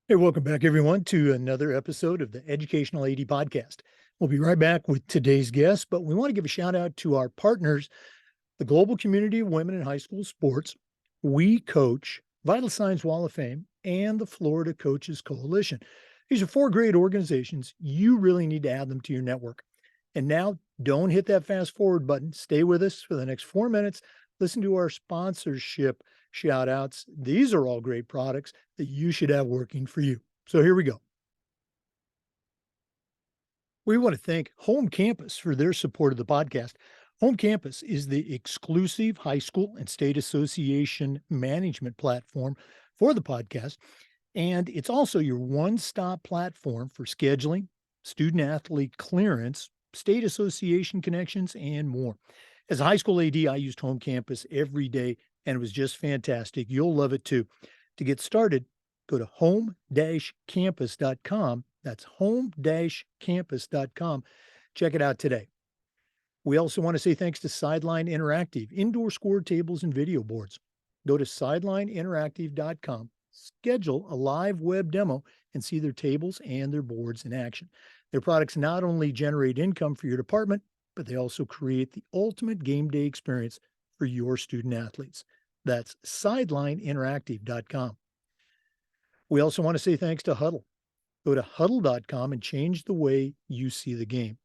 Hey, welcome back, everyone, to another episode of the Educational AD Podcast. We'll be right back with today's guest, but we want to give a shout out to our partners, the Global Community of Women in High School Sports, We Coach, Vital Signs Wall of Fame, and the Florida Coaches Coalition. These are four great organizations. You really need to add them to your network. And now, don't hit that fast forward button. Stay with us for the next 4 minutes. Listen to our sponsorship shout outs. These are all great products that you should have working for you. So here we go. We want to thank Home Campus for their support of the podcast. Home Campus is the exclusive high school and state association management platform for the podcast. And it's also your one stop platform for scheduling, student athlete clearance, state association connections, and more. As a high school AD, I used Home Campus every day and it was just fantastic. You'll love it too. To get started, go to home-campus.com. That's home-campus.com. Check it out today. We also want to say thanks to Sideline Interactive, indoor score tables and video boards. Go to sidelineinteractive.com, schedule a live web demo, and see their tables and their boards in action. Their products not only generate income for your department, but they also create the ultimate game day experience for your student athletes. That's sidelineinteractive.com. We also want to say thanks to Huddle. Go to huddle.com and change the way you see the game.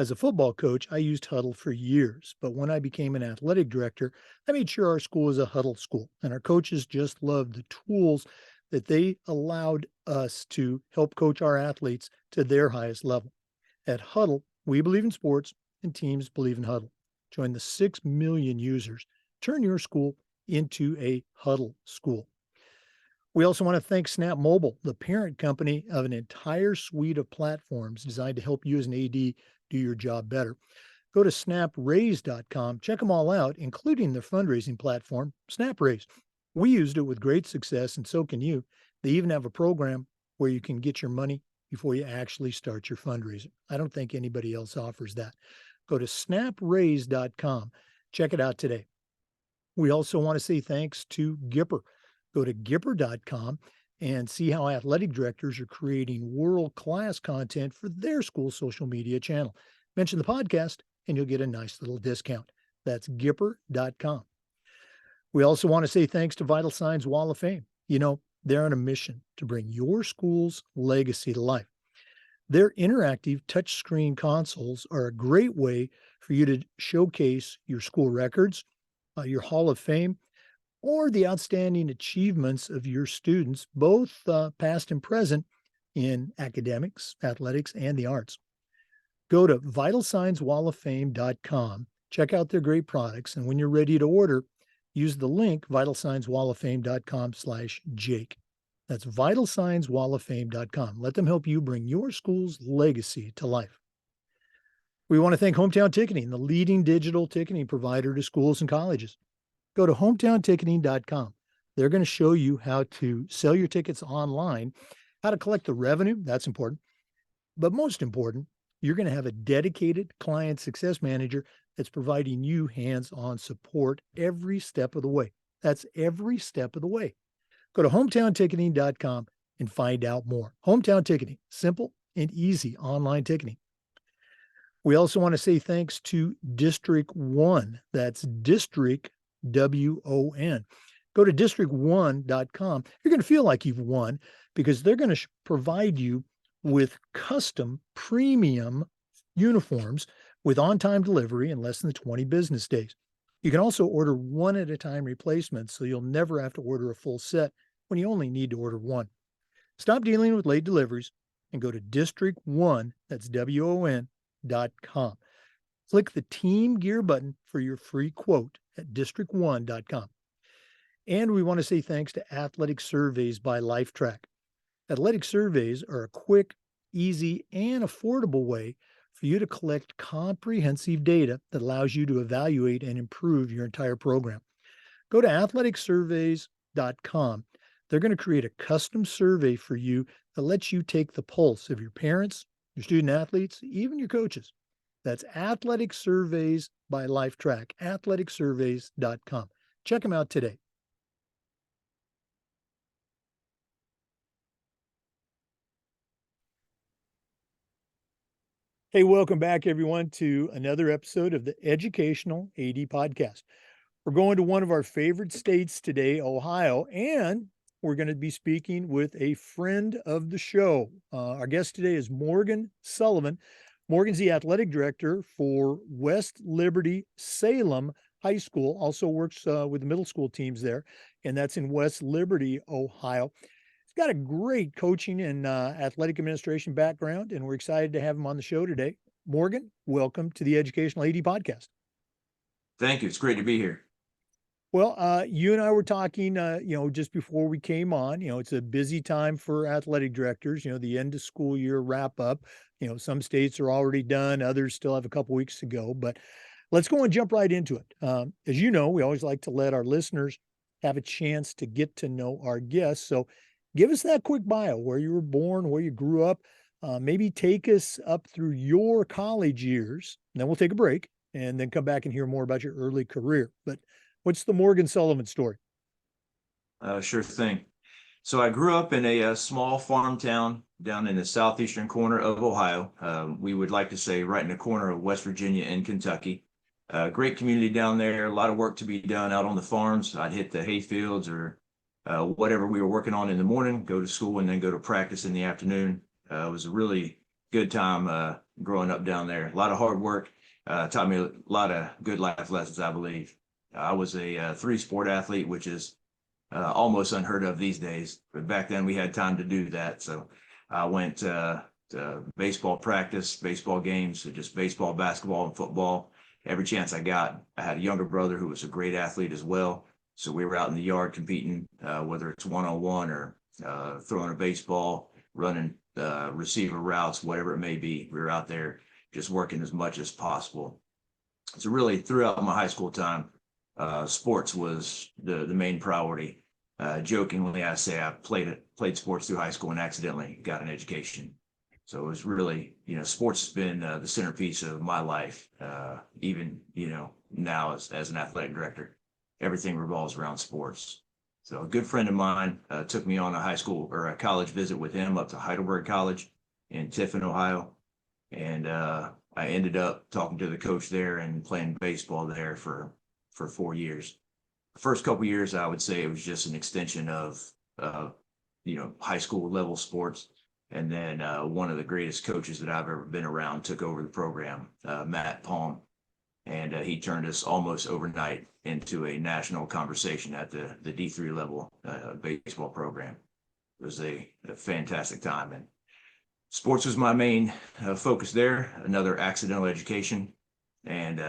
As a football coach, I used Huddle for years, but when I became an athletic director, I made sure our school was a Huddle school, and our coaches just loved the tools that they allowed us to help coach our athletes to their highest level. At Huddle, we believe in sports, and teams believe in Huddle. Join the 6 million users. Turn your school into a Huddle school. We also want to thank Snap Mobile, the parent company of an entire suite of platforms designed to help you as an AD do your job better. Go to snapraise.com, check them all out, including their fundraising platform, SnapRaise. We used it with great success, and so can you. They even have a program where you can get your money before you actually start your fundraiser. I don't think anybody else offers that. Go to snapraise.com. Check it out today. We also want to say thanks to Gipper. Go to Gipper.com and see how athletic directors are creating world-class content for their school social media channel. Mention the podcast and you'll get a nice little discount. That's Gipper.com. We also want to say thanks to Vital Signs Wall of Fame. You know, they're on a mission to bring your school's legacy to life. Their interactive touchscreen consoles are a great way for you to showcase your school records, your Hall of Fame, or the outstanding achievements of your students, both past and present, in academics, athletics, and the arts. Go to vitalsignswalloffame.com, check out their great products, and when you're ready to order, use the link vitalsignswalloffame.com/Jake. That's vitalsignswalloffame.com. Let them help you bring your school's legacy to life. We want to thank Hometown Ticketing, the leading digital ticketing provider to schools and colleges. Go to hometownticketing.com. They're going to show you how to sell your tickets online, how to collect the revenue. That's important. But most important, you're going to have a dedicated client success manager that's providing you hands-on support every step of the way. That's every step of the way. Go to hometownticketing.com and find out more. Hometown Ticketing, simple and easy online ticketing. We also want to say thanks to District 1. That's District WON. Go to district1.com. You're going to feel like you've won because they're going to provide you with custom premium uniforms with on-time delivery in less than 20 business days. You can also order one at a time replacements, so you'll never have to order a full set when you only need to order one. Stop dealing with late deliveries and go to District 1, that's WON.com. Click the Team Gear button for your free quote at district1.com. And we want to say thanks to Athletic Surveys by LifeTrack. Athletic surveys are a quick, easy, and affordable way for you to collect comprehensive data that allows you to evaluate and improve your entire program. Go to athleticsurveys.com. They're going to create a custom survey for you that lets you take the pulse of your parents, your student athletes, even your coaches. That's Athletic Surveys by LifeTrack, athleticsurveys.com. Check them out today. Hey, welcome back, everyone, to another episode of the Educational AD Podcast. We're going to one of our favorite states today, Ohio, and we're going to be speaking with a friend of the show. Our guest today is Morgan Sullivan. Morgan's the athletic director for West Liberty Salem High School, also works with the middle school teams there, and that's in West Liberty, Ohio. He's got a great coaching and athletic administration background, and we're excited to have him on the show today. Morgan, welcome to the Educational AD Podcast. Thank you. It's great to be here. Well, you and I were talking, just before we came on. It's a busy time for athletic directors. The end of school year wrap up. Some states are already done, others still have a couple weeks to go. But let's go and jump right into it. As you know, we always like to let our listeners have a chance to get to know our guests. So give us that quick bio, where you were born, where you grew up. Maybe take us up through your college years, and then we'll take a break and then come back and hear more about your early career. But what's the Morgan Sullivan story? Sure thing. So I grew up in a small farm town down in the southeastern corner of Ohio. We would like to say right in the corner of West Virginia and Kentucky. Great community down there, a lot of work to be done out on the farms. I'd hit the hay fields or whatever we were working on in the morning, go to school, and then go to practice in the afternoon. It was a really good time growing up down there. A lot of hard work, taught me a lot of good life lessons, I believe. I was a three-sport athlete, which is almost unheard of these days. But back then we had time to do that. So I went to baseball practice, baseball games, so just baseball, basketball, and football. Every chance I got. I had a younger brother who was a great athlete as well. So we were out in the yard competing, whether it's one-on-one or throwing a baseball, running receiver routes, whatever it may be. We were out there just working as much as possible. So really throughout my high school time, sports was the main priority. Jokingly, I say I played sports through high school and accidentally got an education. So it was really, sports has been the centerpiece of my life. Even, now as an athletic director, everything revolves around sports. So a good friend of mine took me on a high school or a college visit with him up to Heidelberg College in Tiffin, Ohio. And I ended up talking to the coach there and playing baseball there for 4 years. The first couple of years, I would say it was just an extension of, high school level sports. And then one of the greatest coaches that I've ever been around took over the program, Matt Palm. And he turned us almost overnight into a national conversation at the D3 level baseball program. It was a fantastic time. And sports was my main focus there, another accidental education. And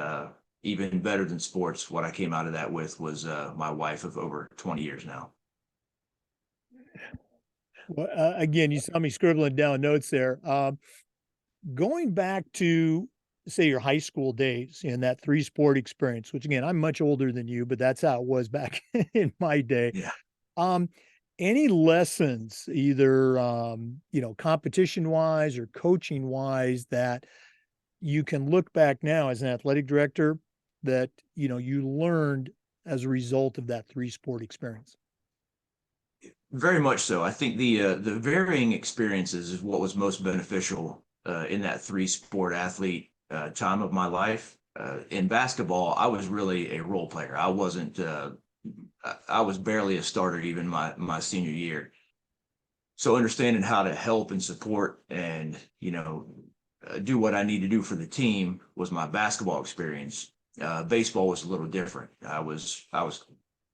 even better than sports, what I came out of that with was my wife of over 20 years now. Well, again, you saw me scribbling down notes there. Going back to, say, your high school days and that three-sport experience, which again, I'm much older than you, but that's how it was back in my day. Yeah. Any lessons, either competition-wise or coaching-wise, that you can look back now as an athletic director that you learned as a result of that three-sport experience? Very much so. I think the varying experiences is what was most beneficial in that three-sport athlete time of my life. In basketball, I was really a role player. I wasn't. I was barely a starter even my senior year. So understanding how to help and support and do what I need to do for the team was my basketball experience. Baseball was a little different. I was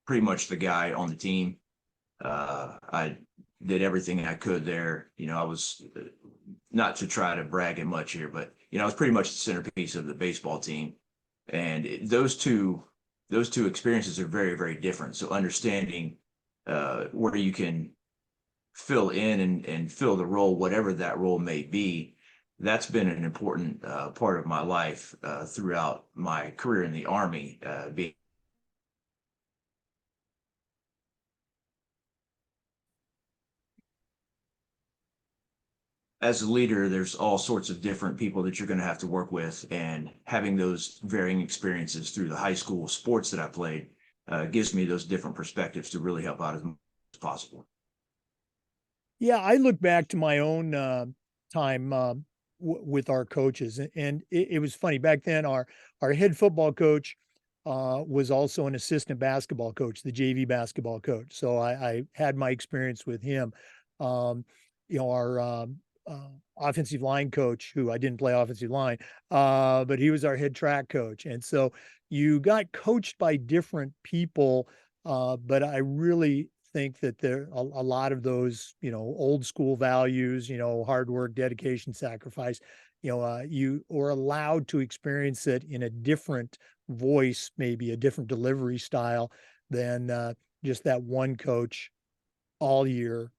pretty much the guy on the team. I did everything I could there. I was, not to try to brag it much here, but I was pretty much the centerpiece of the baseball team. And those two experiences are very, very different. So understanding where you can fill in and fill the role, whatever that role may be, that's been an important part of my life throughout my career in the Army. As a leader, there's all sorts of different people that you're going to have to work with, and having those varying experiences through the high school sports that I played gives me those different perspectives to really help out as much as possible. Yeah, I look back to my own time. with our coaches. And it was funny back then. Our head football coach was also an assistant basketball coach, the JV basketball coach. So I had my experience with him. Our offensive line coach, who I didn't play offensive line, but he was our head track coach. And so you got coached by different people, but I really think that there a lot of those, old school values, hard work, dedication, sacrifice, you are allowed to experience it in a different voice, maybe a different delivery style than just that one coach all year,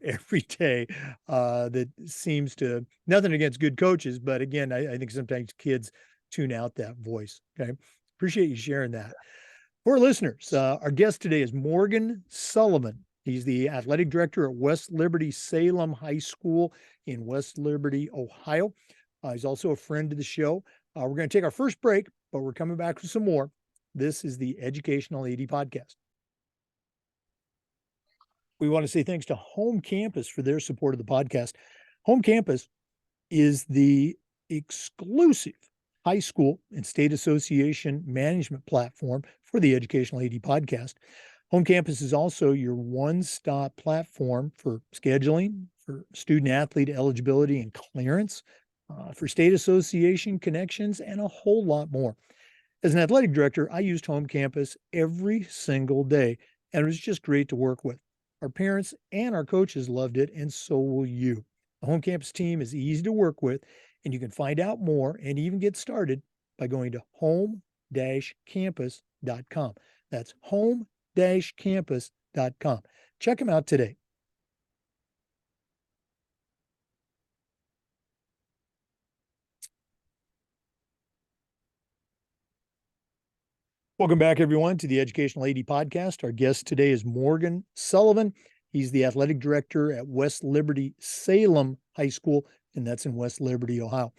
every day. That seems to, nothing against good coaches, but again, I think sometimes kids tune out that voice. Okay. Appreciate you sharing that. For our listeners, our guest today is Morgan Sullivan. He's the athletic director at West Liberty Salem High School in West Liberty, Ohio. He's also a friend to the show. We're going to take our first break, but we're coming back with some more. This is the Educational AD Podcast. We want to say thanks to Home Campus for their support of the podcast. Home Campus is the exclusive high school and state association management platform for the Educational AD Podcast. Home Campus is also your one-stop platform for scheduling, for student athlete eligibility and clearance, for state association connections, and a whole lot more. As an athletic director, I used Home Campus every single day, and it was just great to work with. Our parents and our coaches loved it, and so will you. The Home Campus team is easy to work with, and you can find out more and even get started by going to home-campus.com. That's home-campus.com. Check them out today. Welcome back, everyone, to the Educational AD Podcast. Our guest today is Morgan Sullivan. He's the athletic director at West Liberty Salem High School, and that's in West Liberty, Ohio.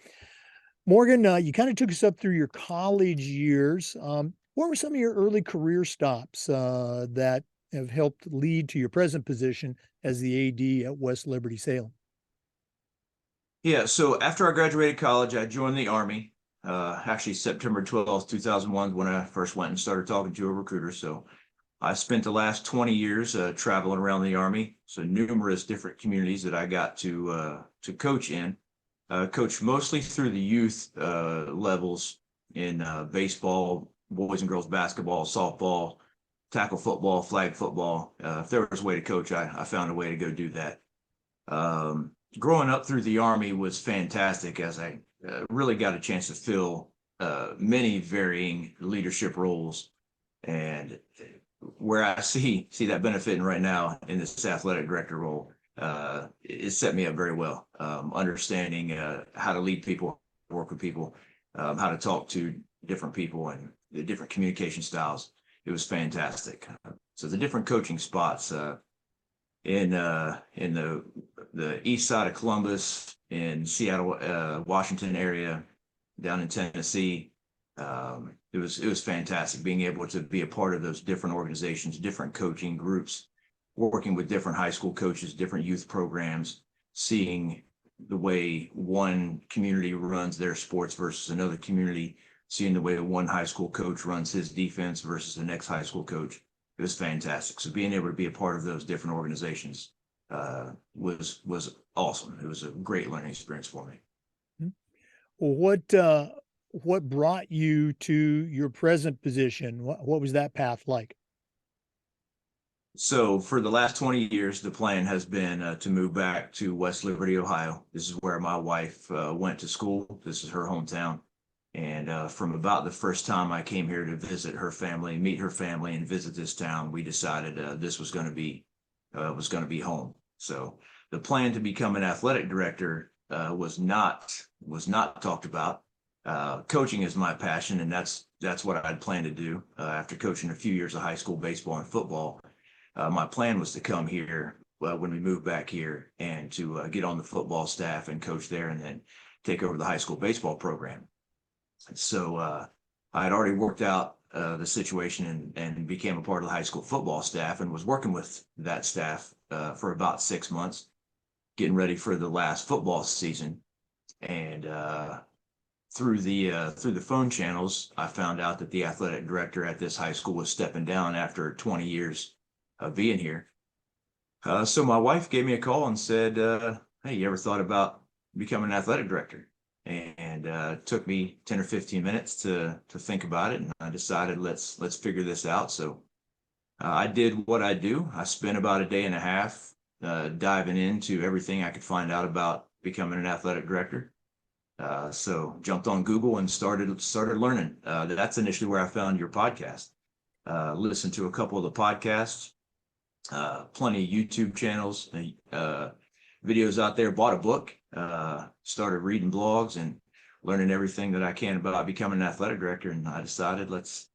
Morgan, you kind of took us up through your college years. What were some of your early career stops that have helped lead to your present position as the AD at West Liberty Salem? Yeah, so after I graduated college, I joined the Army. Actually, September 12th, 2001, when I first went and started talking to a recruiter. So I spent the last 20 years traveling around the Army. So numerous different communities that I got to coach in. Coached mostly through the youth levels in baseball, boys and girls basketball, softball, tackle football, flag football. If there was a way to coach, I found a way to go do that. Growing up through the Army was fantastic, as I really got a chance to fill many varying leadership roles, and where I see that benefiting right now in this athletic director role, it set me up very well. Understanding how to lead people, work with people, how to talk to different people and the different communication styles. It was fantastic. So the different coaching spots in the east side of Columbus, in Seattle, Washington area, down in Tennessee. It was fantastic being able to be a part of those different organizations, different coaching groups, working with different high school coaches, different youth programs, seeing the way one community runs their sports versus another community, seeing the way one high school coach runs his defense versus the next high school coach. It was fantastic. So being able to be a part of those different organizations was awesome. It was a great learning experience for me. Well, what brought you to your present position? What was that path like? So for the last 20 years, the plan has been to move back to West Liberty, Ohio. This is where my wife went to school. This is her hometown. And from about the first time I came here to visit her family, meet her family, and visit this town, we decided this was going to be home. So the plan to become an athletic director was not talked about. Coaching is my passion, and that's what I'd planned to do. After coaching a few years of high school baseball and football, my plan was to come here when we moved back here and to get on the football staff and coach there, and then take over the high school baseball program. So I had already worked out the situation and became a part of the high school football staff, and was working with that staff for about 6 months, getting ready for the last football season. And through the phone channels, I found out that the athletic director at this high school was stepping down after 20 years of being here. So my wife gave me a call and said, "Hey, you ever thought about becoming an athletic director?" And it took me 10 or 15 minutes to think about it, and I decided let's figure this out. So I did what I do. I spent about a day and a half diving into everything I could find out about becoming an athletic director. So jumped on Google and started learning. That's initially where I found your podcast. Listened to a couple of the podcasts, plenty of YouTube channels, videos out there. Bought a book, started reading blogs and learning everything that I can about becoming an athletic director. And I decided let's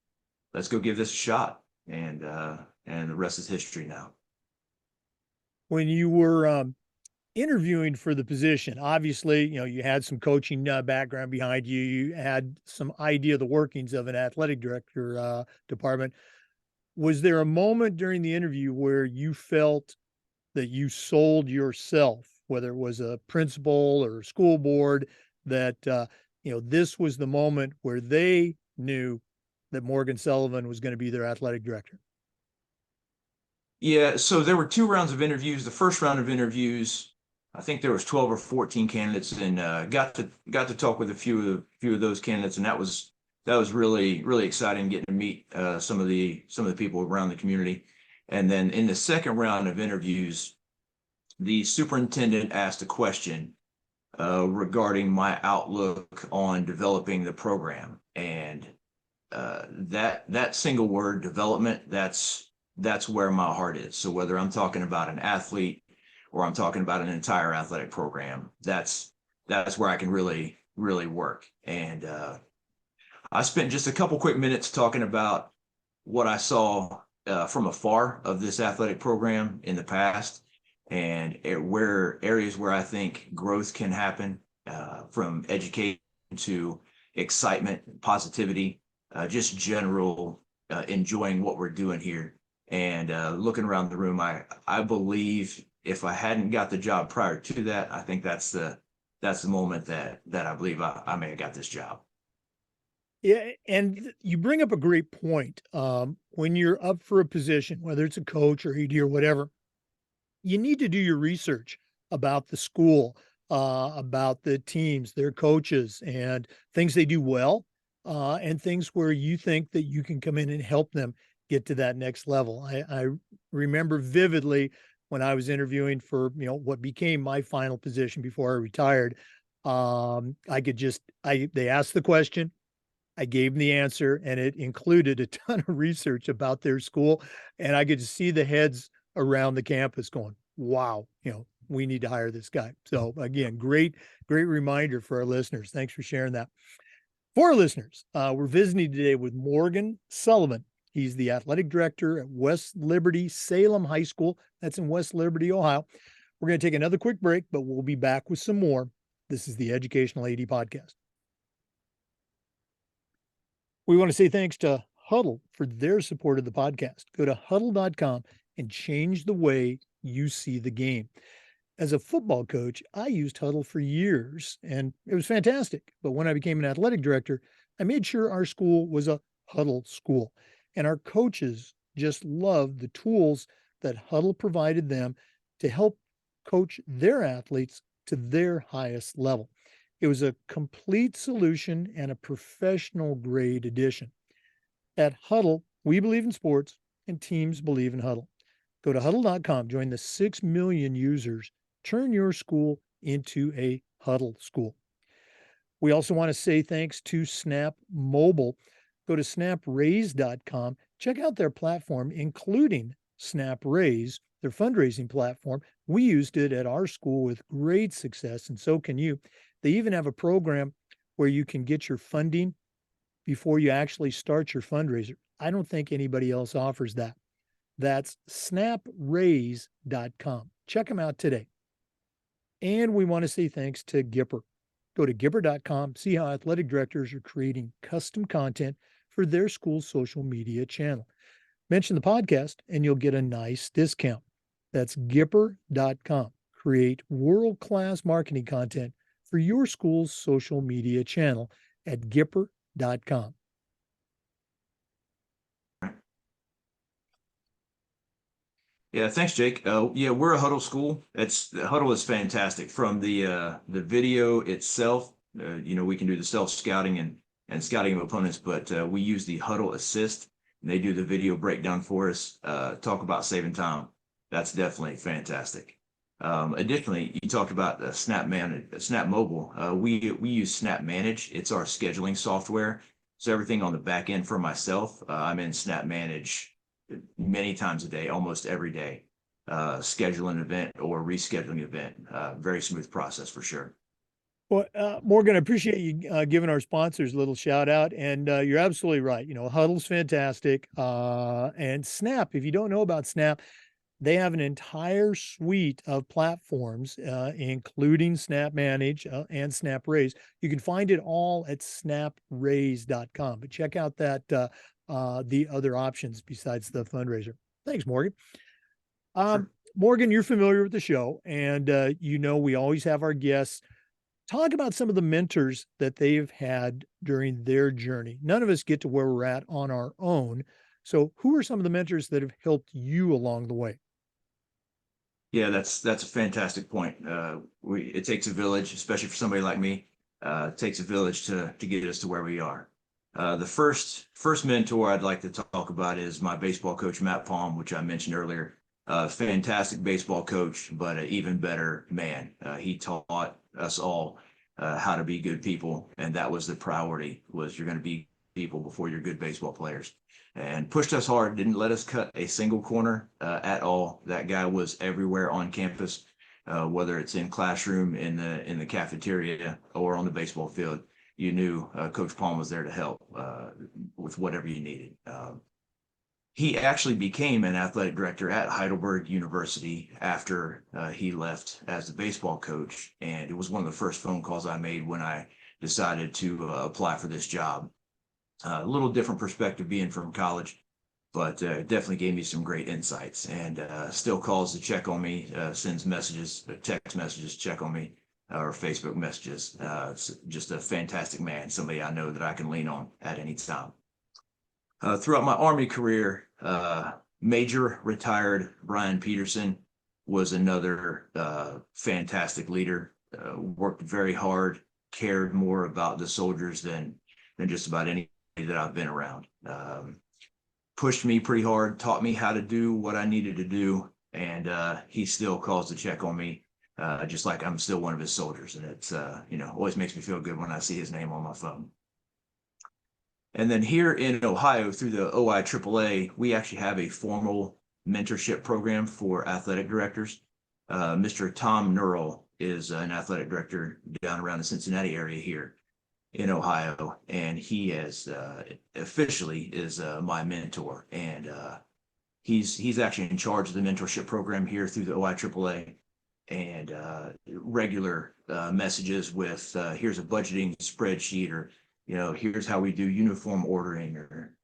go give this a shot. And the rest is history now. When you were interviewing for the position, obviously, you had some coaching background behind you. You had some idea of the workings of an athletic director department. Was there a moment during the interview where you felt that you sold yourself, whether it was a principal or school board, that, this was the moment where they knew that Morgan Sullivan was going to be their athletic director? Yeah, so there were two rounds of interviews. The first round of interviews, I think there was 12 or 14 candidates, and got to talk with a few of those candidates, and that was really exciting, getting to meet some of the people around the community. And then in the second round of interviews, the superintendent asked a question regarding my outlook on developing the program, and that single word, development, that's where my heart is. So whether I'm talking about an athlete or I'm talking about an entire athletic program, that's where I can really work. And I spent just a couple quick minutes talking about what I saw from afar of this athletic program in the past, and where areas where I think growth can happen, from education to excitement, positivity, just general enjoying what we're doing here. And looking around the room, I believe if I hadn't got the job prior to that, I think that's the moment that I believe I may have got this job. Yeah, and you bring up a great point. When you're up for a position, whether it's a coach or AD or whatever, you need to do your research about the school, about the teams, their coaches, and things they do well, and things where you think that you can come in and help them get to that next level. I remember vividly when I was interviewing for what became my final position before I retired. They asked the question, I gave them the answer, and it included a ton of research about their school. And I could just see the heads around the campus going, wow, we need to hire this guy. So again, great reminder for our listeners. Thanks for sharing that. For our listeners, we're visiting today with Morgan Sullivan. He's the athletic director at West Liberty Salem High School. That's in West Liberty, Ohio. We're going to take another quick break, but we'll be back with some more. This is the Educational AD Podcast. We want to say thanks to Huddle for their support of the podcast. Go to huddle.com and change the way you see the game. As a football coach, I used Huddle for years and it was fantastic. But when I became an athletic director, I made sure our school was a Huddle school. And our coaches just loved the tools that Huddle provided them to help coach their athletes to their highest level. It was a complete solution and a professional grade addition. At Huddle, we believe in sports and teams believe in Huddle. Go to huddle.com, join the 6 million users, turn your school into a Huddle school. We also want to say thanks to Snap Mobile. Go to snapraise.com, check out their platform, including Snap Raise, their fundraising platform. We used it at our school with great success, and so can you. They even have a program where you can get your funding before you actually start your fundraiser. I don't think anybody else offers that. That's snapraise.com. Check them out today. And we want to say thanks to Gipper. Go to Gipper.com, see how athletic directors are creating custom content for their school's social media channel. Mention the podcast and you'll get a nice discount. That's Gipper.com. Create world-class marketing content for your school's social media channel at gipper.com. Yeah, thanks, Jake. Yeah, we're a huddle school. The huddle is fantastic. From the video itself, we can do the self scouting and scouting of opponents, but we use the huddle assist, and they do the video breakdown for us. Talk about saving time. That's definitely fantastic. Additionally, you talked about Snap Mobile. We use Snap Manage. It's our scheduling software. So everything on the back end for myself, I'm in Snap Manage many times a day, almost every day. Schedule an event or rescheduling event. Very smooth process for sure. Well, Morgan, I appreciate you giving our sponsors a little shout out. And you're absolutely right. Huddle's fantastic. And Snap, if you don't know about Snap, they have an entire suite of platforms, including Snap Manage and Snap Raise. You can find it all at snapraise.com. But check out the other options besides the fundraiser. Thanks, Morgan. Sure. Morgan, you're familiar with the show, and we always have our guests talk about some of the mentors that they've had during their journey. None of us get to where we're at on our own. So who are some of the mentors that have helped you along the way? Yeah, that's a fantastic point. It takes a village, especially for somebody like me. It takes a village to get us to where we are. The first mentor I'd like to talk about is my baseball coach, Matt Palm, which I mentioned earlier. Fantastic baseball coach, but an even better man. He taught us all how to be good people, and that was the priority, was you're going to be people before you're good baseball players. And pushed us hard, didn't let us cut a single corner at all. That guy was everywhere on campus, whether it's in classroom, in the cafeteria, or on the baseball field. You knew Coach Palm was there to help with whatever you needed. He actually became an athletic director at Heidelberg University after he left as the baseball coach. And it was one of the first phone calls I made when I decided to apply for this job. A little different perspective being from college, but definitely gave me some great insights, and still calls to check on me, sends messages, text messages, check on me, or Facebook messages. Just a fantastic man, somebody I know that I can lean on at any time. Throughout my Army career, Major retired Brian Peterson was another fantastic leader, worked very hard, cared more about the soldiers than just about any that I've been around. Pushed me pretty hard, taught me how to do what I needed to do, and he still calls to check on me, just like I'm still one of his soldiers. And it's always makes me feel good when I see his name on my phone. And then here in Ohio, through the OIAAA, we actually have a formal mentorship program for athletic directors. Mr. Tom Nurl is an athletic director down around the Cincinnati area here in Ohio, and he is officially is my mentor, and he's actually in charge of the mentorship program here through the OIAAA, and regular messages with here's a budgeting spreadsheet, or here's how we do uniform ordering, or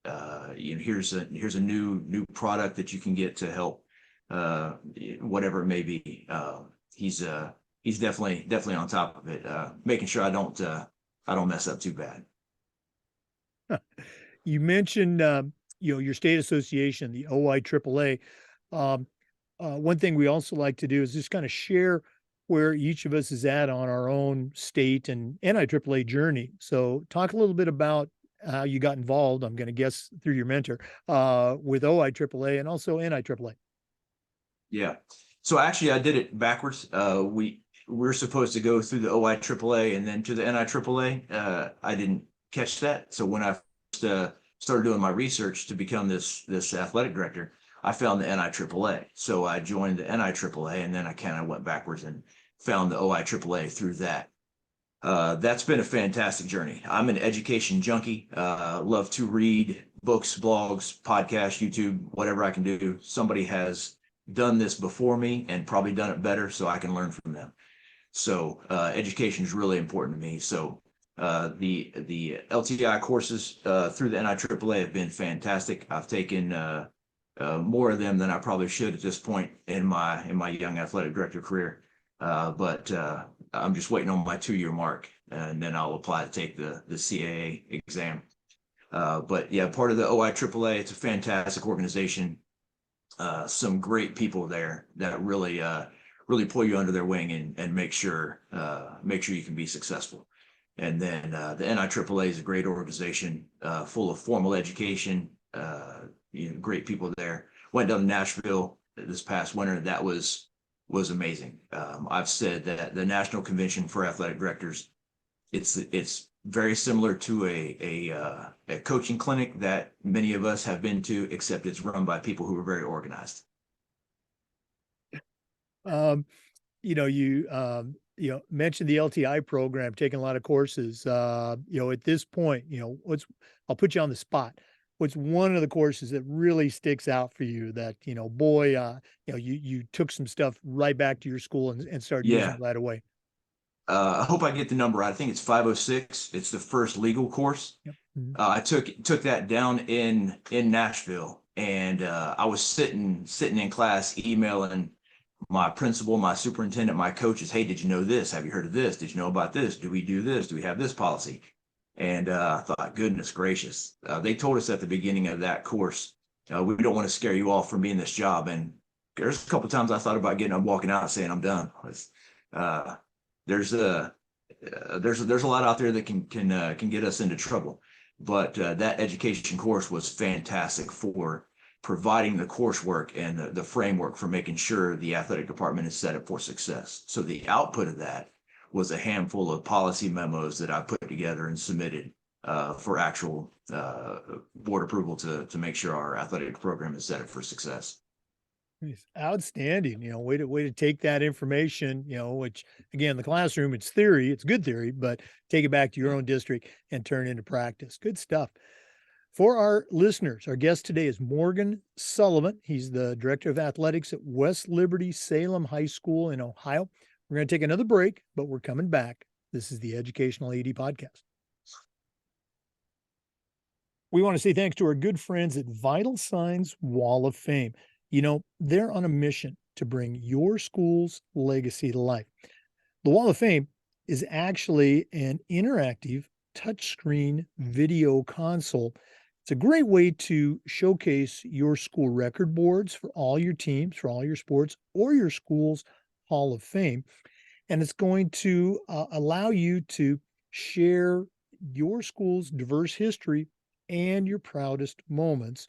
here's a new product that you can get to help, whatever it may be. He's definitely on top of it, making sure I don't mess up too bad. You mentioned, your state association, the OIAAA. One thing we also like to do is just kind of share where each of us is at on our own state and NIAAA journey. So talk a little bit about how you got involved, I'm going to guess through your mentor, with OIAAA and also NIAAA. Yeah. So actually I did it backwards. We're supposed to go through the OIAAA and then to the NIAAA. I didn't catch that. So when I first started doing my research to become this athletic director, I found the NIAAA. So I joined the NIAAA, and then I kind of went backwards and found the OIAAA through that. That's been a fantastic journey. I'm an education junkie. Love to read books, blogs, podcasts, YouTube, whatever I can do. Somebody has done this before me and probably done it better, so I can learn from them. So education is really important to me. So the LTI courses through the NIAAA have been fantastic. I've taken more of them than I probably should at this point in my young athletic director career. But I'm just waiting on my 2-year mark, and then I'll apply to take the CAA exam. But yeah, part of the OIAAA, it's a fantastic organization. Some great people there that really pull you under their wing and make sure you can be successful. And then the NIAAA is a great organization, full of formal education, great people there. Went down to Nashville this past winter. That was amazing. I've said that the National Convention for Athletic Directors, it's very similar to a coaching clinic that many of us have been to, except it's run by people who are very organized. You mentioned the LTI program, taking a lot of courses. At this point, I'll put you on the spot. What's one of the courses that really sticks out for you that, you took some stuff right back to your school and started using it right away? I hope I get the number right. I think it's 506. It's the first legal course. Yep. Mm-hmm. I took that down in Nashville, and I was sitting in class emailing my principal, my superintendent, my coaches. Hey, did you know this? Have you heard of this? Did you know about this? Do we do this? Do we have this policy? And I thought, goodness gracious. They told us at the beginning of that course, we don't want to scare you off from being this job. And there's a couple of times I thought about getting up, walking out, and saying I'm done. There's a lot out there that can get us into trouble. But that education course was fantastic for providing the coursework and the framework for making sure the athletic department is set up for success. So the output of that was a handful of policy memos that I put together and submitted for actual board approval to make sure our athletic program is set up for success. Outstanding. Way to take that information, which again, the classroom, it's theory, it's good theory, but take it back to your own district and turn it into practice. Good stuff. For our listeners, our guest today is Morgan Sullivan. He's the director of athletics at West Liberty Salem High School in Ohio. We're going to take another break, but we're coming back. This is the Educational AD Podcast. We want to say thanks to our good friends at Vital Signs Wall of Fame. They're on a mission to bring your school's legacy to life. The Wall of Fame is actually an interactive touchscreen video console. It's a great way to showcase your school record boards for all your teams, for all your sports, or your school's Hall of Fame. And it's going to allow you to share your school's diverse history and your proudest moments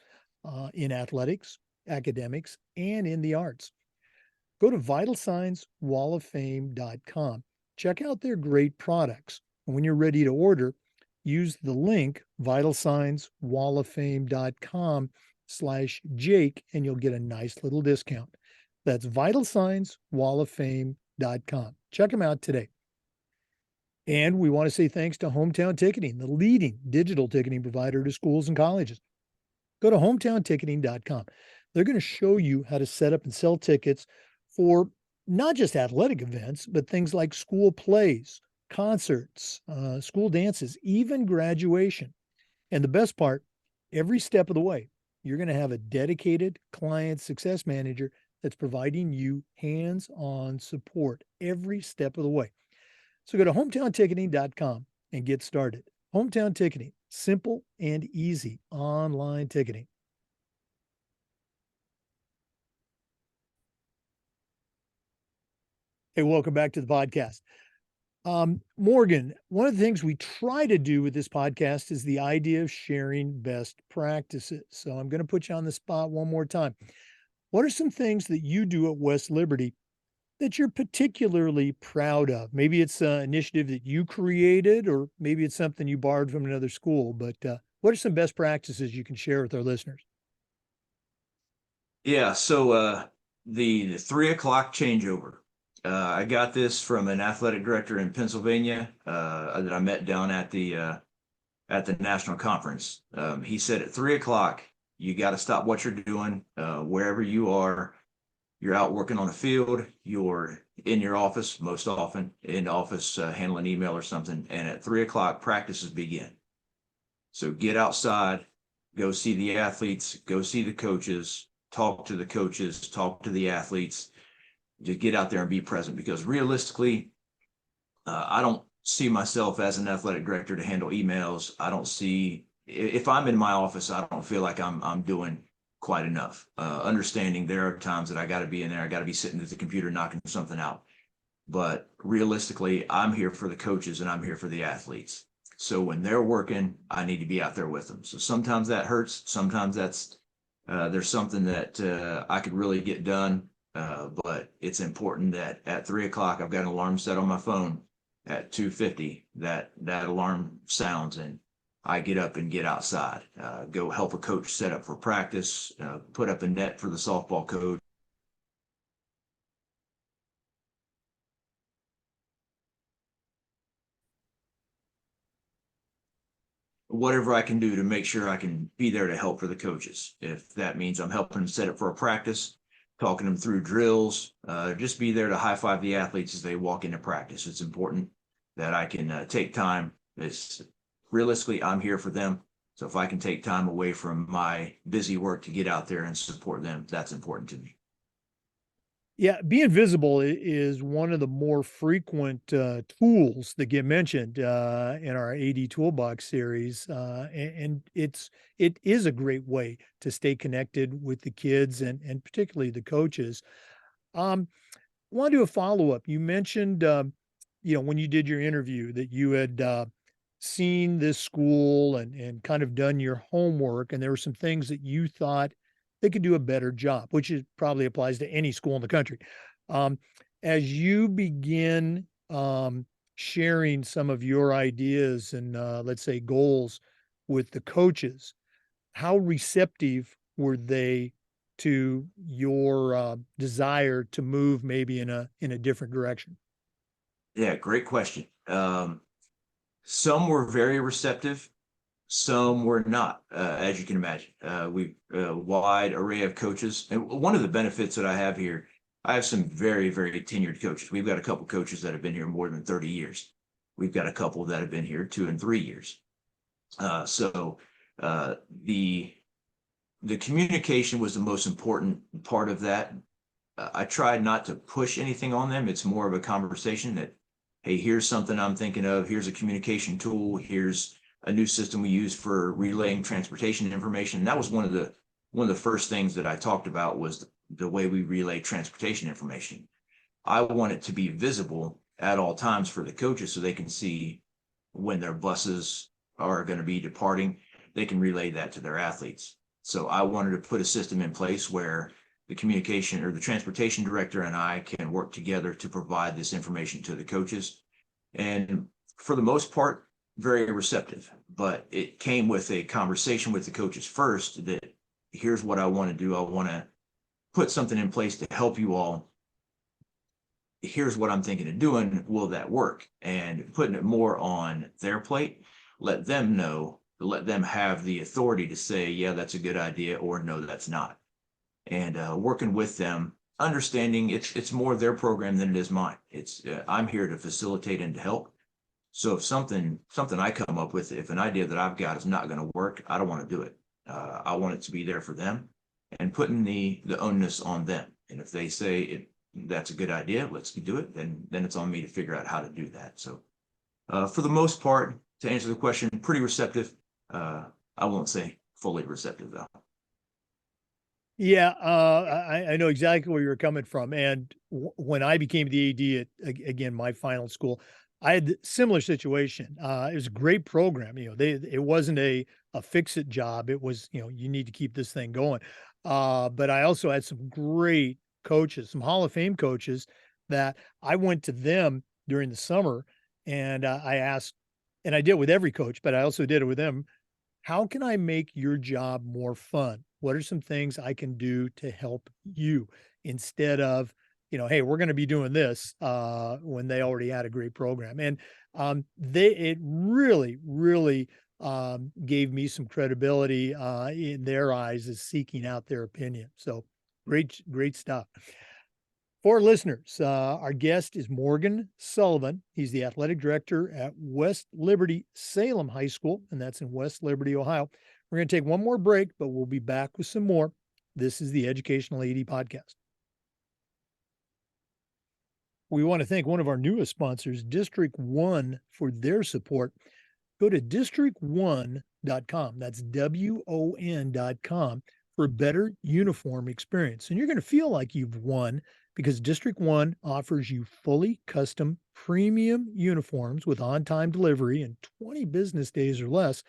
in athletics, academics, and in the arts. Go to vitalsignswalloffame.com. Check out their great products. And when you're ready to order, use the link vitalsignswalloffame.com/Jake, and you'll get a nice little discount. That's vitalsignswalloffame.com. Check them out today. And we want to say thanks to Hometown Ticketing, the leading digital ticketing provider to schools and colleges. Go to hometownticketing.com. They're going to show you how to set up and sell tickets for not just athletic events, but things like school plays, concerts, school dances, even graduation. And the best part, every step of the way, you're going to have a dedicated client success manager that's providing you hands-on support every step of the way. So go to hometownticketing.com and get started. Hometown Ticketing, simple and easy online ticketing. Hey, welcome back to the podcast. Morgan, one of the things we try to do with this podcast is the idea of sharing best practices. So I'm going to put you on the spot one more time. What are some things that you do at West Liberty that you're particularly proud of? Maybe it's an initiative that you created, or maybe it's something you borrowed from another school, but what are some best practices you can share with our listeners? Yeah, so the 3 o'clock changeover. I got this from an athletic director in Pennsylvania that I met down at the national conference. He said at 3 o'clock, you got to stop what you're doing, wherever you are. You're out working on the field, you're in your office, most often in the office handling email or something. And at 3 o'clock, practices begin. So get outside, go see the athletes, go see the coaches, talk to the coaches, talk to the athletes. Just get out there and be present, because realistically, I don't see myself as an athletic director to handle emails. I don't see, if I'm in my office, I don't feel like I'm doing quite enough. Understanding there are times that I got to be in there, I got to be sitting at the computer knocking something out. But realistically, I'm here for the coaches and I'm here for the athletes. So when they're working, I need to be out there with them. So sometimes that hurts. Sometimes there's something that I could really get done. But it's important that at 3 o'clock, I've got an alarm set on my phone at 2:50 that alarm sounds and I get up and get outside, go help a coach set up for practice, put up a net for the softball coach. Whatever I can do to make sure I can be there to help for the coaches. If that means I'm helping them set up for a practice, talking them through drills, just be there to high five the athletes as they walk into practice. It's important that I can take time. It's realistically, I'm here for them. So if I can take time away from my busy work to get out there and support them, that's important to me. Yeah, being visible is one of the more frequent tools that get mentioned in our AD Toolbox series, and it is a great way to stay connected with the kids and particularly the coaches. Um, Want to do a follow up. You mentioned, when you did your interview that you had seen this school and kind of done your homework, and there were some things that you thought they could do a better job, which is probably applies to any school in the country. Um, as you begin sharing some of your ideas and let's say goals with the coaches, how receptive were they to your desire to move maybe in a different direction? Yeah, great question. Some were very receptive. Some were not, as you can imagine. We've a wide array of coaches. And one of the benefits that I have here, I have some very, very tenured coaches. We've got a couple coaches that have been here more than 30 years. We've got a couple that have been here 2 and 3 years. So the communication was the most important part of that. I tried not to push anything on them. It's more of a conversation that, hey, here's something I'm thinking of. Here's a communication tool. Here's a new system we use for relaying transportation information. And that was one of the first things that I talked about was the way we relay transportation information. I want it to be visible at all times for the coaches so they can see when their buses are going to be departing. They can relay that to their athletes. So I wanted to put a system in place where the communication or the transportation director and I can work together to provide this information to the coaches. And for the most part, very receptive, but it came with a conversation with the coaches first that here's what I want to do. I want to put something in place to help you all. Here's what I'm thinking of doing. Will that work? And putting it more on their plate, let them know, let them have the authority to say, yeah, that's a good idea, or no, that's not. And working with them, understanding it's more their program than it is mine. It's I'm here to facilitate and to help. So if something I come up with, if an idea that I've got is not going to work, I don't want to do it. I want it to be there for them, and putting the onus on them. And if they say that's a good idea, let's do it. Then it's on me to figure out how to do that. So for the most part, to answer the question, pretty receptive. I won't say fully receptive though. Yeah, I know exactly where you're coming from. And when I became the AD at, again, my final school, I had a similar situation. It was a great program. It wasn't a fix it job. It was, you need to keep this thing going. But I also had some great coaches, some Hall of Fame coaches that I went to them during the summer and I asked, and I did it with every coach, but I also did it with them. How can I make your job more fun? What are some things I can do to help you instead of, hey, we're going to be doing this when they already had a great program. And it really, really gave me some credibility in their eyes as seeking out their opinion. So great, great stuff. For listeners, our guest is Morgan Sullivan. He's the athletic director at West Liberty Salem High School, and that's in West Liberty, Ohio. We're going to take one more break, but we'll be back with some more. This is the Educational AD Podcast. We want to thank one of our newest sponsors, District 1, for their support. Go to district1.com. That's WON.com for a better uniform experience. And you're going to feel like you've won because District 1 offers you fully custom premium uniforms with on time delivery in 20 business days or less.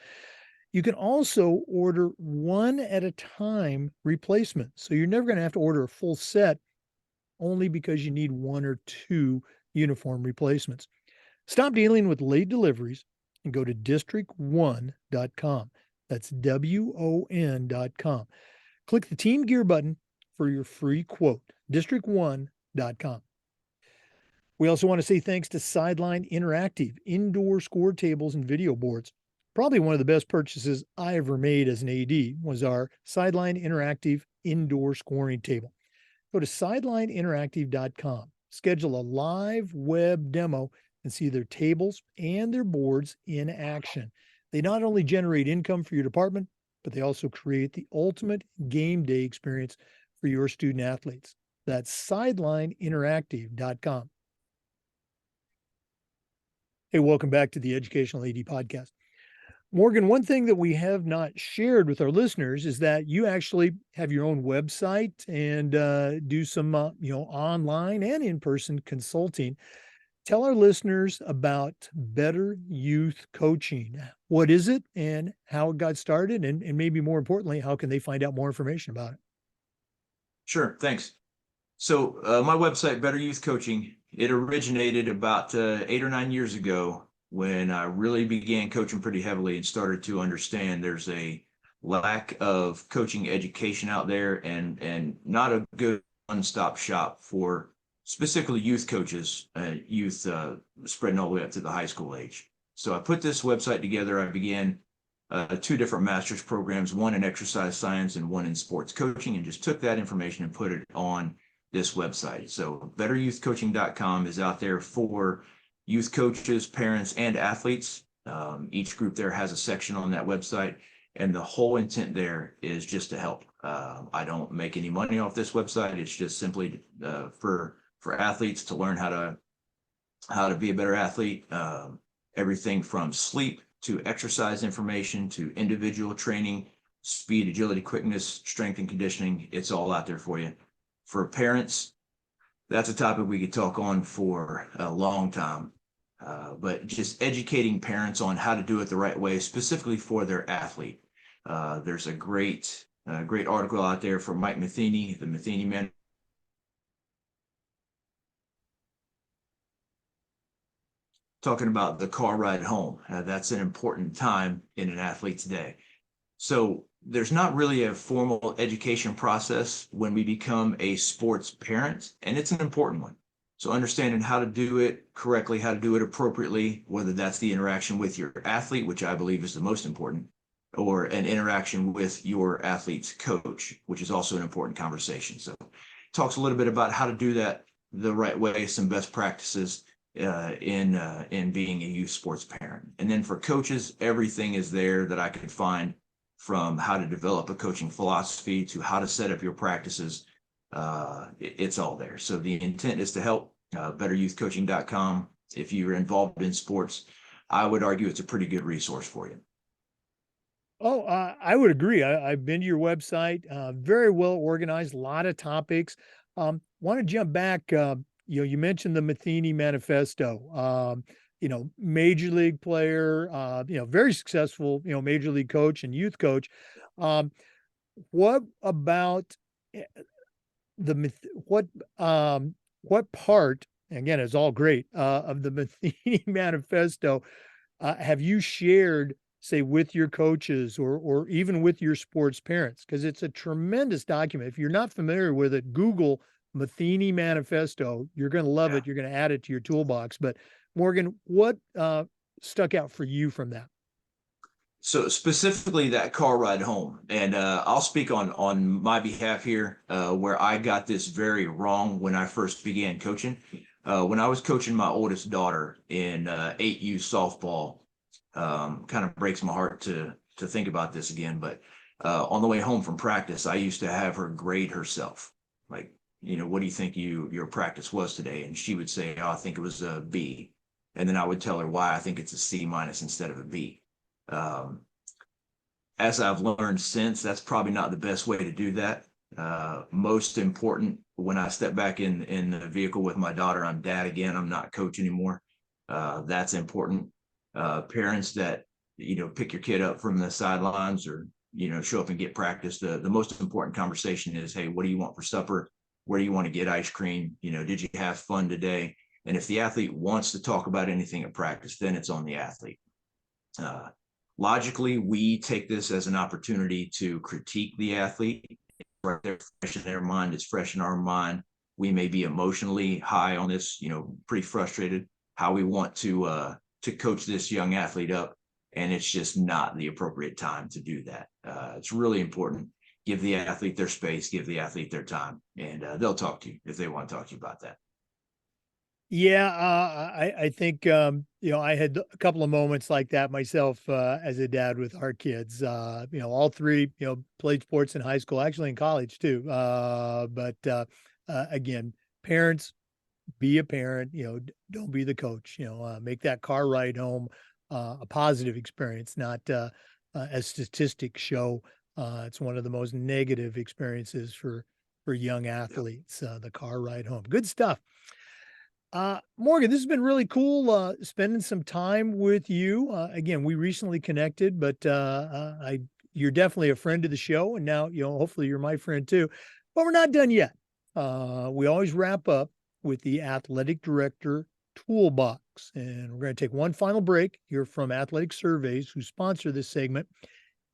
You can also order one at a time replacements. So you're never going to have to order a full set only because you need one or two uniform replacements. Stop dealing with late deliveries and go to district1.com. That's WON.com. Click the Team Gear button for your free quote. District1.com. We also want to say thanks to Sideline Interactive indoor score tables and video boards. Probably one of the best purchases I ever made as an AD was our Sideline Interactive indoor scoring table. Go to sidelineinteractive.com, schedule a live web demo, and see their tables and their boards in action. They not only generate income for your department, but they also create the ultimate game day experience for your student athletes. That's sidelineinteractive.com. Hey, welcome back to the Educational AD Podcast. Morgan, one thing that we have not shared with our listeners is that you actually have your own website and do some, online and in-person consulting. Tell our listeners about Better Youth Coaching. What is it and how it got started? And maybe more importantly, how can they find out more information about it? Sure, thanks. So my website, Better Youth Coaching, it originated about 8 or 9 years ago when I really began coaching pretty heavily and started to understand there's a lack of coaching education out there and not a good one-stop shop for specifically youth coaches, youth spreading all the way up to the high school age. So I put this website together. I began two different master's programs, one in exercise science and one in sports coaching, and just took that information and put it on this website. So betteryouthcoaching.com is out there for youth coaches, parents, and athletes. Each group there has a section on that website, and the whole intent there is just to help. I don't make any money off this website. It's just simply for athletes to learn how to be a better athlete. Everything from sleep to exercise information to individual training, speed, agility, quickness, strength, and conditioning. It's all out there for you. For parents, that's a topic we could talk on for a long time. But just educating parents on how to do it the right way, specifically for their athlete. There's a great article out there from Mike Matheny, the Matheny Man, talking about the car ride home. That's an important time in an athlete's day. So there's not really a formal education process when we become a sports parent, and it's an important one. So understanding how to do it correctly, how to do it appropriately, whether that's the interaction with your athlete, which I believe is the most important, or an interaction with your athlete's coach, which is also an important conversation. So it talks a little bit about how to do that the right way, some best practices in being a youth sports parent. And then for coaches, everything is there that I could find, from how to develop a coaching philosophy to how to set up your practices. It's all there. So the intent is to help. Betteryouthcoaching.com. If you're involved in sports, I would argue it's a pretty good resource for you. Oh, I would agree. I've been to your website, very well organized, a lot of topics. Want to jump back. You mentioned the Matheny Manifesto. Major league player, very successful, major league coach and youth coach. What about what part, again, it's all great, of the Matheny Manifesto have you shared, say, with your coaches or even with your sports parents? Because it's a tremendous document. If you're not familiar with it, Google Matheny Manifesto. You're going to love it. You're going to add it to your toolbox. But Morgan, what stuck out for you from that? So specifically that car ride home, and I'll speak on my behalf here, where I got this very wrong when I first began coaching. When I was coaching my oldest daughter in 8U softball, kind of breaks my heart to think about this again. But on the way home from practice, I used to have her grade herself, like what do you think your practice was today? And she would say, oh, I think it was a B. And then I would tell her why I think it's a C minus instead of a B. As I've learned since, that's probably not the best way to do that. Most important, when I step back in the vehicle with my daughter, I'm dad again. I'm not coach anymore. That's important. Parents that, pick your kid up from the sidelines or, show up and get practice. The most important conversation is, hey, what do you want for supper? Where do you want to get ice cream? Did you have fun today? And if the athlete wants to talk about anything at practice, then it's on the athlete. Logically, we take this as an opportunity to critique the athlete. Right there, fresh in their mind, it's fresh in our mind. We may be emotionally high on this, pretty frustrated how we want to coach this young athlete up, and it's just not the appropriate time to do that. It's really important. Give the athlete their space, give the athlete their time, and they'll talk to you if they want to talk to you about that. Yeah, I think I had a couple of moments like that myself as a dad with our kids. All three played sports in high school, actually in college too. But again, parents, be a parent. Don't be the coach. Make that car ride home a positive experience, not as statistics show. It's one of the most negative experiences for young athletes. The car ride home. Good stuff. Morgan, this has been really cool, spending some time with you. Again, we recently connected, but you're definitely a friend of the show, and now, hopefully you're my friend too. But we're not done yet. We always wrap up with the athletic director toolbox, and we're going to take one final break, hear from Athletic Surveys, who sponsor this segment.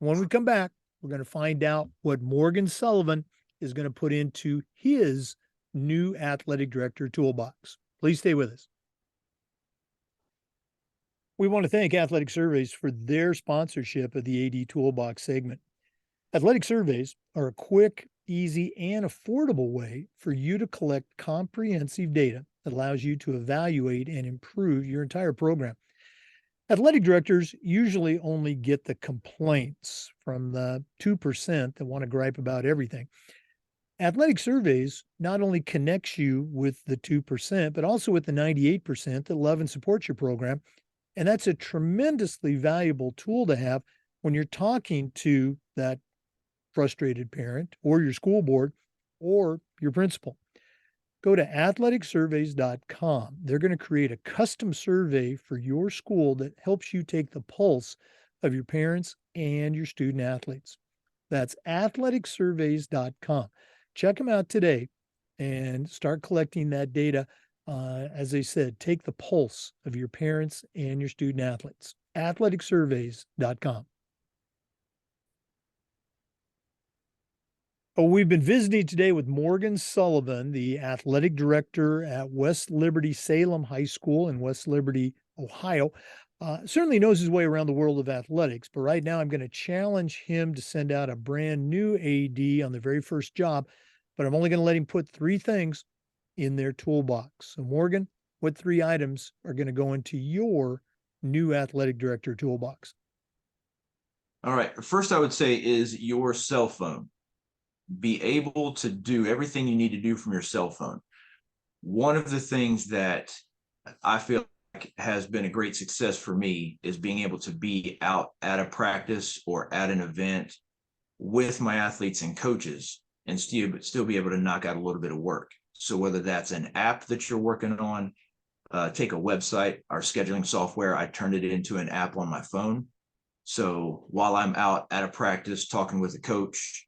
When we come back, we're going to find out what Morgan Sullivan is going to put into his new athletic director toolbox. Please stay with us. We want to thank Athletic Surveys for their sponsorship of the AD Toolbox segment. Athletic Surveys are a quick, easy, and affordable way for you to collect comprehensive data that allows you to evaluate and improve your entire program. Athletic directors usually only get the complaints from the 2% that want to gripe about everything. Athletic Surveys not only connects you with the 2%, but also with the 98% that love and support your program. And that's a tremendously valuable tool to have when you're talking to that frustrated parent or your school board or your principal. Go to athleticsurveys.com. They're going to create a custom survey for your school that helps you take the pulse of your parents and your student athletes. That's athleticsurveys.com. Check them out today and start collecting that data. As I said, take the pulse of your parents and your student athletes. athleticsurveys.com. Oh, we've been visiting today with Morgan Sullivan, the athletic director at West Liberty Salem High School in West Liberty, Ohio. Certainly knows his way around the world of athletics, but right now I'm going to challenge him to send out a brand new AD on the very first job, but I'm only going to let him put 3 things in their toolbox. So Morgan, what 3 items are going to go into your new athletic director toolbox? All right. First, I would say is your cell phone. Be able to do everything you need to do from your cell phone. One of the things that I feel like has been a great success for me is being able to be out at a practice or at an event with my athletes and coaches and still be able to knock out a little bit of work. So whether that's an app that you're working on, take a website, our scheduling software, I turned it into an app on my phone. So while I'm out at a practice talking with a coach,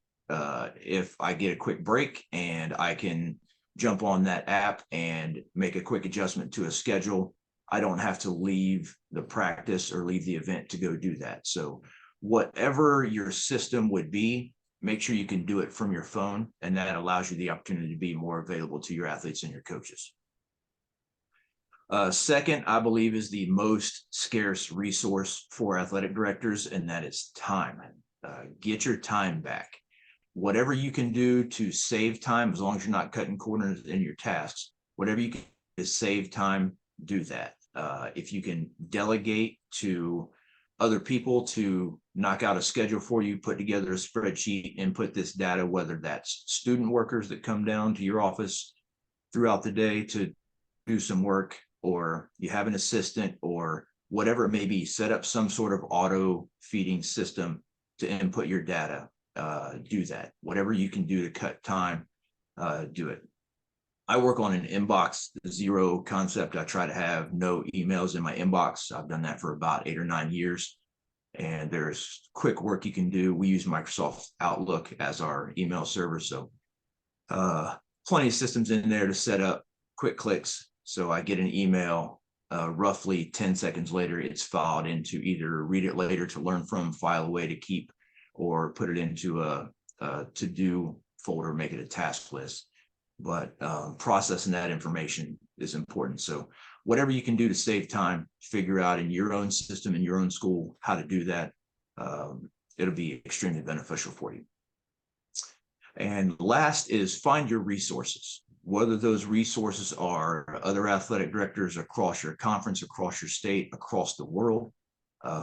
if I get a quick break and I can jump on that app and make a quick adjustment to a schedule, I don't have to leave the practice or leave the event to go do that. So whatever your system would be, make sure you can do it from your phone, and that allows you the opportunity to be more available to your athletes and your coaches. Second, I believe, is the most scarce resource for athletic directors, and that is time. Get your time back. Whatever you can do to save time, as long as you're not cutting corners in your tasks, whatever you can to save time, do that. If you can delegate to other people to knock out a schedule for you, put together a spreadsheet, input this data, whether that's student workers that come down to your office throughout the day to do some work, or you have an assistant, or whatever it may be. Set up some sort of auto feeding system to input your data. Do that. Whatever you can do to cut time, do it. I work on an inbox zero concept. I try to have no emails in my inbox. I've done that for about 8 or 9 years. And there's quick work you can do. We use Microsoft Outlook as our email server. So plenty of systems in there to set up, quick clicks. So I get an email, roughly 10 seconds later, it's filed into either read it later to learn from, file away to keep, or put it into a to-do folder, make it a task list. But processing that information is important. So whatever you can do to save time, figure out in your own system, in your own school, how to do that. It'll be extremely beneficial for you. And last is find your resources, whether those resources are other athletic directors across your conference, across your state, across the world.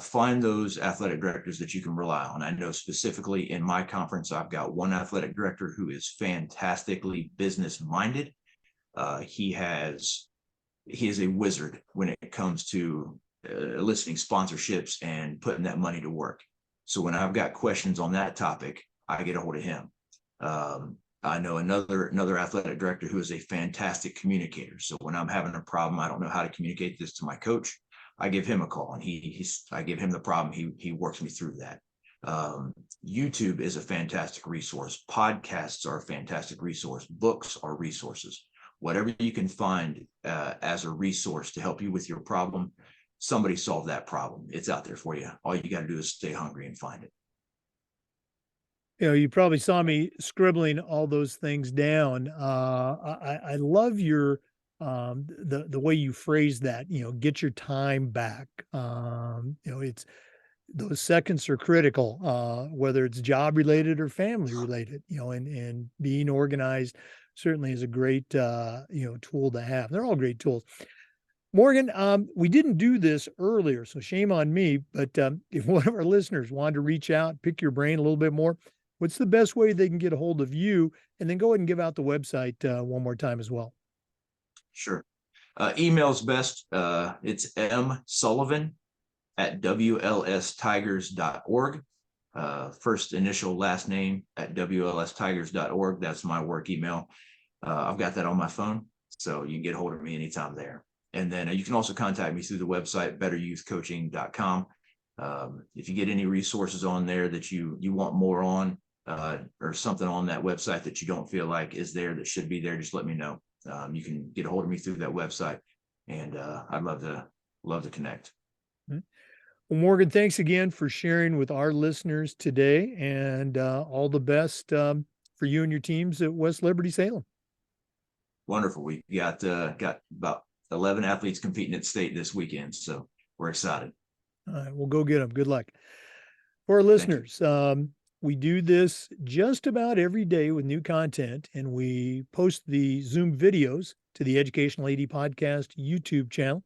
Find those athletic directors that you can rely on. I know specifically in my conference, I've got one athletic director who is fantastically business minded. He is a wizard when it comes to eliciting sponsorships and putting that money to work. So when I've got questions on that topic, I get a hold of him. I know another athletic director who is a fantastic communicator. So when I'm having a problem, I don't know how to communicate this to my coach, I give him a call, and I give him the problem. He works me through that. YouTube is a fantastic resource. Podcasts are a fantastic resource. Books are resources. Whatever you can find as a resource to help you with your problem, somebody solved that problem. It's out there for you. All you got to do is stay hungry and find it. You know, you probably saw me scribbling all those things down. I love your the way you phrase that. You know, get your time back. You know, it's those seconds are critical, whether it's job related or family related. You know, and being organized certainly is a great you know, tool to have. They're all great tools. Morgan, we didn't do this earlier, so shame on me. But if one of our listeners wanted to reach out, pick your brain a little bit more, what's the best way they can get a hold of you? And then go ahead and give out the website one more time as well. Sure. Email's best. It's msullivan@wlstigers.org. First initial, last name at wlstigers.org. That's my work email. I've got that on my phone, so you can get a hold of me anytime there. And then you can also contact me through the website, betteryouthcoaching.com. If you get any resources on there that you want more on, or something on that website that you don't feel like is there that should be there, just let me know. You can get a hold of me through that website, and I'd love to connect. Well, Morgan, thanks again for sharing with our listeners today, and all the best for you and your teams at West Liberty Salem. Wonderful. We got about 11 athletes competing at state this weekend, so we're excited. All right, we'll go get them. Good luck. For our listeners, we do this just about every day with new content, and we post the Zoom videos to the Educational AD Podcast YouTube channel.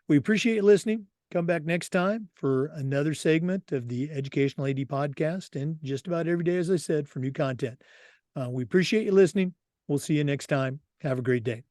We appreciate you listening. Come back next time for another segment of the Educational AD Podcast, and just about every day, as I said, for new content. We appreciate you listening. We'll see you next time. Have a great day.